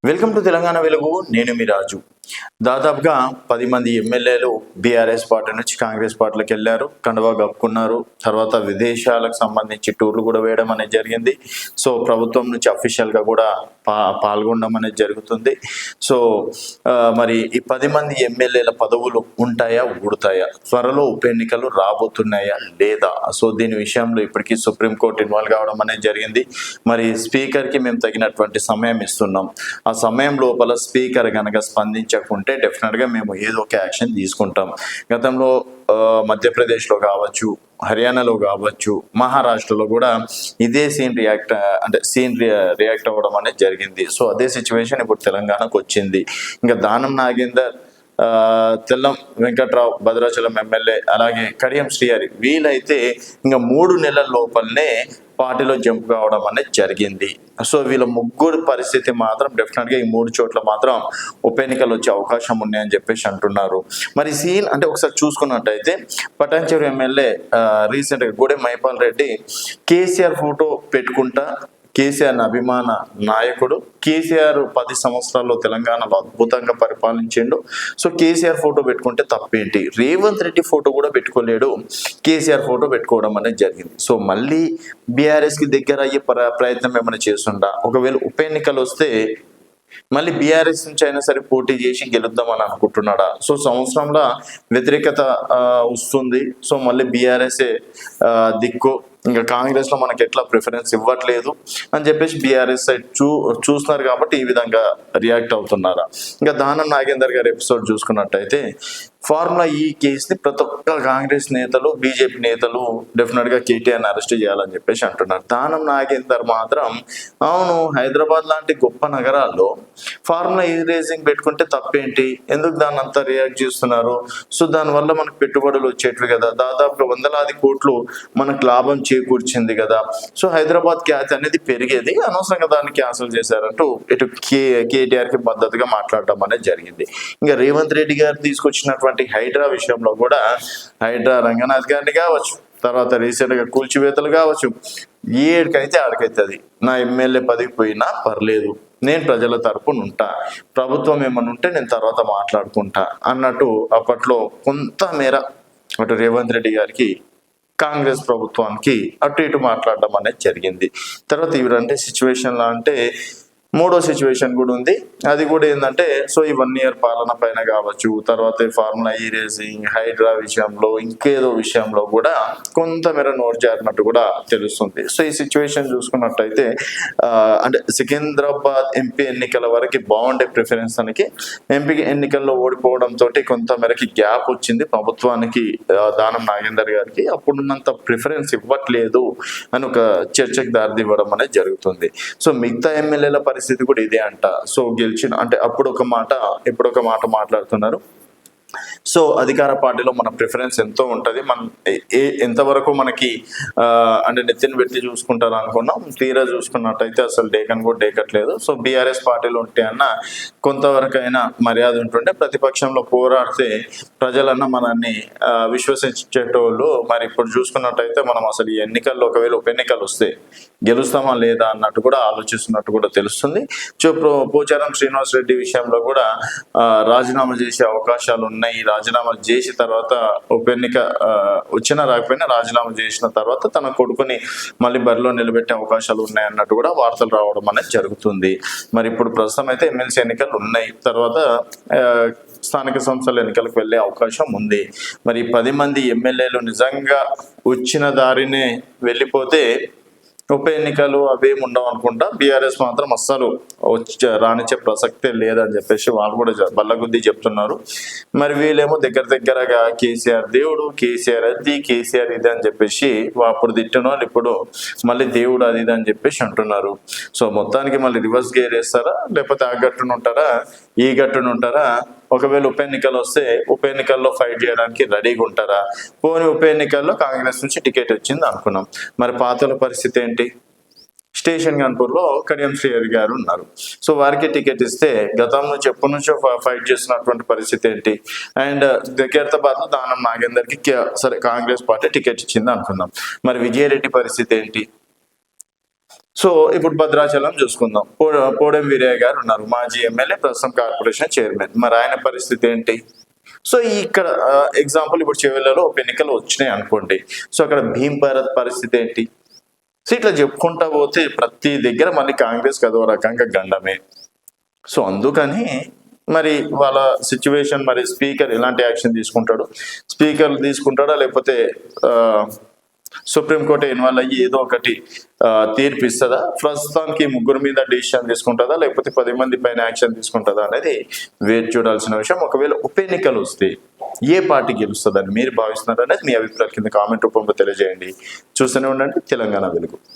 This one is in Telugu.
వెల్కమ్ టు తెలంగాణ వెలుగు. నేను మీ రాజు. దాదాపుగా 10 మంది ఎమ్మెల్యేలు బీఆర్ఎస్ పార్టీ నుంచి కాంగ్రెస్ పార్టీలోకి వెళ్ళారు, కండువా కప్పుకున్నారు. తర్వాత విదేశాలకు సంబంధించి టూర్లు కూడా వేయడం అనేది జరిగింది. సో ప్రభుత్వం నుంచి అఫీషియల్గా కూడా పాల్గొనడం అనేది జరుగుతుంది. సో మరి ఈ 10 మంది ఎమ్మెల్యేల పదవులు ఉంటాయా, ఊడతాయా, త్వరలో ఉప ఎన్నికలు రాబోతున్నాయా లేదా? సో దీని విషయంలో ఇప్పటికీ సుప్రీంకోర్టు ఇన్వాల్వ్ కావడం అనేది జరిగింది. మరి స్పీకర్కి మేము తగినటువంటి సమయం ఇస్తున్నాం. ఆ సమయం లోపల స్పీకర్ కనుక స్పందించకుంటే డెఫినెట్గా మేము ఏదో ఒక యాక్షన్ తీసుకుంటాం. గతంలో మధ్యప్రదేశ్లో కావచ్చు, హర్యానాలో కావచ్చు, మహారాష్ట్రలో కూడా ఇదే సీన్ రియాక్ట్ అవ్వడం అనేది జరిగింది. సో అదే సిచ్యువేషన్ ఇప్పుడు తెలంగాణకు వచ్చింది. ఇంకా దానం నాగేందర్, తెల్లం వెంకట్రావు భద్రాచలం ఎమ్మెల్యే, అలాగే కడియం శ్రీహరి వీళ్ళైతే ఇంకా 3 నెలల లోపలనే పార్టీలో జంప్ కావడం అనేది జరిగింది. సో వీళ్ళ ముగ్గురు పరిస్థితి మాత్రం డెఫినెట్గా ఈ 3 చోట్ల మాత్రం ఉప ఎన్నికలు వచ్చే అవకాశం ఉన్నాయని చెప్పేసి అంటున్నారు. మరి సీన్ అంటే ఒకసారి చూసుకున్నట్టయితే పటాన్చెరు ఎమ్మెల్యే రీసెంట్గా గూడెం మైపాల్ రెడ్డి కేసీఆర్ ఫోటో పెట్టుకుంటా, కేసీఆర్ అభిమాన నాయకుడు, కేసీఆర్ 10 సంవత్సరాల్లో తెలంగాణలో అద్భుతంగా పరిపాలించిండు. సో కేసీఆర్ ఫోటో పెట్టుకుంటే తప్పేంటి? రేవంత్ రెడ్డి ఫోటో కూడా పెట్టుకోలేడు, కేసీఆర్ ఫోటో పెట్టుకోవడం అనేది జరిగింది. సో మళ్ళీ బీఆర్ఎస్కి దగ్గర అయ్యే ప్రయత్నం ఏమైనా చేస్తుండా? ఒకవేళ ఉప ఎన్నికలు వస్తే మళ్ళీ బీఆర్ఎస్ నుంచి అయినా సరే పోటీ చేసి గెలుద్దామని అనుకుంటున్నాడా? సో సంవత్సరంలో వ్యతిరేకత వస్తుంది. సో మళ్ళీ బీఆర్ఎస్ఏ దిక్కు, ఇంకా కాంగ్రెస్లో మనకి ఎట్లా ప్రిఫరెన్స్ ఇవ్వట్లేదు అని చెప్పేసి బీఆర్ఎస్ సైడ్ చూస్తున్నారు కాబట్టి ఈ విధంగా రియాక్ట్ అవుతున్నారా? ఇంకా దానం నాగేందర్ గారి ఎపిసోడ్ చూసుకున్నట్టయితే ఫార్ములా ఈ కేసుని ప్రతి ఒక్క కాంగ్రెస్ నేతలు, బీజేపీ నేతలు డెఫినెట్గా కేటీఆర్ని అరెస్ట్ చేయాలని చెప్పేసి అంటున్నారు. దానం నాగేందర్ మాత్రం అవును, హైదరాబాద్ లాంటి గొప్ప నగరాల్లో ఫార్ములా ఈ రేసింగ్ పెట్టుకుంటే తప్పేంటి, ఎందుకు దాన్ని అంతా రియాక్ట్ చేస్తున్నారు? సో దానివల్ల మనకు పెట్టుబడులు వచ్చేటివి కదా, దాదాపుగా 100 కోట్లు మనకు లాభం చేకూర్చింది కదా. సో హైదరాబాద్ ఖ్యాతి అనేది పెరిగేది, అనవసరంగా దాన్ని క్యాన్సిల్ చేశారంటూ ఇటు కేటీఆర్కి మద్దతుగా మాట్లాడడం అనేది జరిగింది. ఇంకా రేవంత్ రెడ్డి గారు తీసుకొచ్చినటువంటి హైడ్రా విషయంలో కూడా హైడ్రా రంగనాథ్ గారిని కావచ్చు, తర్వాత రీసెంట్గా కూల్చివేతలు కావచ్చు, ఏడికైతే ఆడికైతుంది, నా ఎమ్మెల్యే పదవి పోయినా పర్లేదు, నేను ప్రజల తరపున ఉంటా, ప్రభుత్వం ఏమన్నా ఉంటే నేను తర్వాత మాట్లాడుకుంటా అన్నట్టు అప్పట్లో కొంతమేర అటు రేవంత్ రెడ్డి గారికి, కాంగ్రెస్ ప్రభుత్వానికి అటు ఇటు మాట్లాడడం అనేది జరిగింది. తర్వాత ఇవరంటే సిచ్యువేషన్లో అంటే 3వ సిచ్యువేషన్ కూడా ఉంది. అది కూడా ఏంటంటే సో ఈ 1 ఇయర్ పాలన పైన కావచ్చు, తర్వాత ఫార్ములా ఈ రేసింగ్, హైడ్రా విషయంలో, ఇంకేదో విషయంలో కూడా కొంతమేర నోటు జారినట్టు కూడా తెలుస్తుంది. సో ఈ సిచ్యువేషన్ చూసుకున్నట్టయితే అంటే సికింద్రాబాద్ ఎంపీ ఎన్నికల వరకు బాగుండే ప్రిఫరెన్స్ తనకి, ఎంపీ ఎన్నికల్లో ఓడిపోవడంతో కొంతమేరకి గ్యాప్ వచ్చింది ప్రభుత్వానికి, దానం నాగేందర్ గారికి అప్పుడున్నంత ప్రిఫరెన్స్ ఇవ్వట్లేదు అని ఒక చర్చకు దారితీవ్వడం అనేది జరుగుతుంది. సో మిగతా ఎమ్మెల్యేల పరిస్థితి కూడా ఇదే అంట. సో గెలిచిన అంటే అప్పుడు ఒక మాట, ఇప్పుడు ఒక మాట మాట్లాడుతున్నారు. సో అధికార పార్టీలో మన ప్రిఫరెన్స్ ఎంతో ఉంటుంది, మనం ఎంతవరకు మనకి అంటే నెత్తిని పెట్టి చూసుకుంటారు అనుకున్నాం, తీరా చూసుకున్నట్టయితే అసలు డేకన్ కూడా డేకట్లేదు. సో బీఆర్ఎస్ పార్టీలో ఉంటే అన్న కొంతవరకు అయినా మర్యాద ఉంటుండే, ప్రతిపక్షంలో పోరాడితే ప్రజలన్నా మనల్ని విశ్వసించేటోళ్ళు. మరి ఇప్పుడు చూసుకున్నట్టయితే మనం అసలు ఈ ఎన్నికల్లో ఒకవేళ ఉప ఎన్నికలు వస్తే గెలుస్తామా లేదా అన్నట్టు కూడా ఆలోచిస్తున్నట్టు కూడా తెలుస్తుంది. సో పోచారం శ్రీనివాస్ రెడ్డి విషయంలో కూడా రాజీనామా చేసే అవకాశాలు ఉన్నాయి. రాజీనామా చేసిన తర్వాత ఉప ఎన్నిక వచ్చినా రాకపోయినా రాజీనామా చేసిన తర్వాత తన కొడుకుని మళ్ళీ బరిలో నిలబెట్టే అవకాశాలు ఉన్నాయి అన్నట్టు కూడా వార్తలు రావడం అనేది జరుగుతుంది. మరి ఇప్పుడు ప్రస్తుతం అయితే ఎమ్మెల్సీ ఎన్నికలు ఉన్నాయి, తర్వాత స్థానిక సంస్థల ఎన్నికలకు వెళ్ళే అవకాశం ఉంది. మరి 10 మంది ఎమ్మెల్యేలు నిజంగా వచ్చిన దారినే వెళ్ళిపోతే ఉప ఎన్నికలు అవేమి ఉండవు అనుకుంటా. బీఆర్ఎస్ మాత్రం అస్సలు రానిచ్చే ప్రసక్తే లేదని చెప్పేసి వాళ్ళు కూడా బల్లగుద్ది చెప్తున్నారు. మరి వీళ్ళేమో దగ్గరగా కేసీఆర్ దేవుడు, కేసీఆర్ అది, కేసీఆర్ ఇది అని చెప్పేసి అప్పుడు తిట్టిన వాళ్ళు ఇప్పుడు మళ్ళీ దేవుడు అది ఇది అని చెప్పేసి అంటున్నారు. సో మొత్తానికి మళ్ళీ రివర్స్ గేర్ వేస్తారా, లేకపోతే ఆ గట్టును ఉంటారా, ఈ గట్టును ఉంటారా? ఒకవేళ ఉప ఎన్నికలు వస్తే ఉప ఎన్నికల్లో ఫైట్ చేయడానికి రెడీగా ఉంటారా? పోనీ ఉప ఎన్నికల్లో కాంగ్రెస్ నుంచి టికెట్ వచ్చింది అనుకున్నాం, మరి పాతల పరిస్థితి ఏంటి? స్టేషన్ గన్పూర్లో కడియం శ్రీహరి గారు ఉన్నారు. సో వారికి టికెట్ ఇస్తే గతం నుంచి ఎప్పటి నుంచో ఫైట్ చేస్తున్నటువంటి పరిస్థితి ఏంటి? అండ్ జకీరాబాద్లో దానం నాగేందర్కి సరే కాంగ్రెస్ పార్టీ టికెట్ ఇచ్చింది అనుకుందాం, మరి విజయరెడ్డి పరిస్థితి ఏంటి? సో ఇప్పుడు భద్రాచలం చూసుకుందాం. పోడెం వీరయ్య గారు ఉన్నారు, మాజీ ఎమ్మెల్యే, ప్రస్తుతం కార్పొరేషన్ చైర్మన్. మరి ఆయన పరిస్థితి ఏంటి? సో ఇక్కడ ఎగ్జాంపుల్ ఇప్పుడు చివరిలో ఉప ఎన్నికలు వచ్చినాయి అనుకోండి. సో అక్కడ భీమ్ భారత్ పరిస్థితి ఏంటి? సో ఇట్లా చెప్పుకుంటా పోతే ప్రతి దగ్గర మళ్ళీ కాంగ్రెస్ కదో రకంగా గండమే. సో అందుకని మరి వాళ్ళ సిచ్యువేషన్, మరి స్పీకర్ ఎలాంటి యాక్షన్ తీసుకుంటాడు, స్పీకర్ తీసుకుంటాడా లేకపోతే సుప్రీంకోర్టు ఇన్వాల్వ్ అయ్యి ఏదో ఒకటి తీర్పు ఇస్తుందా, ప్రస్తుతానికి ముగ్గురు మీద డిసిషన్ తీసుకుంటుందా లేకపోతే 10 మంది పైన యాక్షన్ తీసుకుంటుందా అనేది వేచి చూడాల్సిన విషయం. ఒకవేళ ఉప ఎన్నికలు వస్తే ఏ పార్టీ గెలుస్తుందని మీరు భావిస్తున్నారు అనేది మీ అభిప్రాయాల కింద కామెంట్ రూపంలో తెలియజేయండి. చూస్తూనే ఉండండి తెలంగాణ వెలుగు.